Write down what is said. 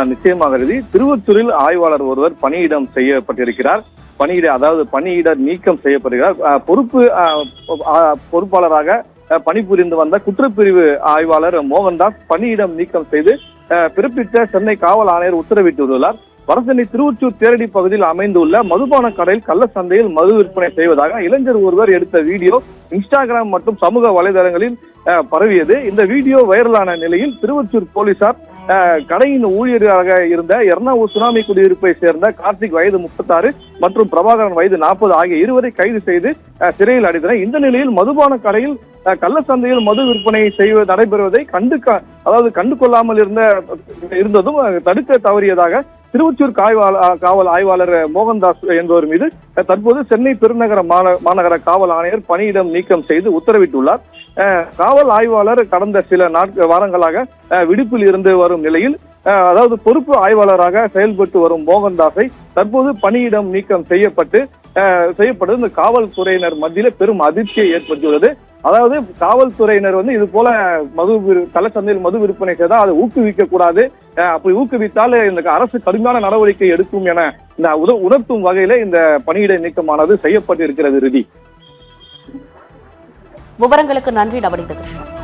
நிச்சயமாக திருவொற்றியூரில் ஆய்வாளர் ஒருவர் பணியிடம் செய்யப்பட்டிருக்கிறார். பணியிட நீக்கம் செய்யப்படுகிறார். பொறுப்பாளராக பணிபுரிந்து வந்த குற்றப்பிரிவு ஆய்வாளர் மோகன்தாஸ் பணியிடம் நீக்கம் செய்து பிறப்பித்த சென்னை காவல் ஆணையர் உத்தரவிட்டுள்ளார். வடசென்னை திருவொற்றியூர் தேரடி பகுதியில் அமைந்துள்ள மதுபான கடையில் கள்ள சந்தையில் மது விற்பனை செய்வதாக இளைஞர் ஒருவர் எடுத்த வீடியோ இன்ஸ்டாகிராம் மற்றும் சமூக வலைதளங்களில் பரவியது. இந்த வீடியோ வைரலான நிலையில் திருவொற்றியூர் போலீசார் கடையின் ஊழியராக இருந்த எர்ணாவூர் சுனாமி குடியிருப்பை சேர்ந்த கார்த்திக் வயது 36 மற்றும் பிரபாகரன் வயது 40 ஆகிய இருவரை கைது செய்து சிறையில் அடைத்தனர். இந்த நிலையில் மதுபான கடையில் கள்ளச்சந்தையில் மது விற்பனை நடைபெறுவதை கண்டு கொள்ளாமல் இருந்ததும் தடுக்க தவறியதாக திருவொற்றியூர் காவல் ஆய்வாளர் மோகன்தாஸ் என்பவர் மீது தற்போது சென்னை பெருநகர மாநகர காவல் ஆணையர் பணியிடம் நீக்கம் செய்து உத்தரவிட்டுள்ளார். காவல் ஆய்வாளர் கடந்த சில வாரங்களாக விடுப்பில் இருந்து வரும் நிலையில் பொறுப்பு ஆய்வாளராக செயல்பட்டு வரும் மோகன்தாஸை தற்போது பணியிடம் நீக்கம் செய்யப்பட்டு இந்த காவல்துறையினர் மத்தியில பெரும் அதிர்ச்சியை ஏற்படுத்தியுள்ளது. காவல்துறையினர் இது போல கள்ளச்சந்தையில் மது விற்பனை செய்தால் அதை ஊக்குவிக்க கூடாது. அப்படி ஊக்குவித்தால் இந்த அரசு கடுமையான நடவடிக்கை எடுக்கும் என உணர்த்தும் வகையில இந்த பணியிட நீக்கமானது செய்யப்பட்டிருக்கிறது. விவரங்களுக்கு நன்றி நவநீத கிருஷ்ணன்.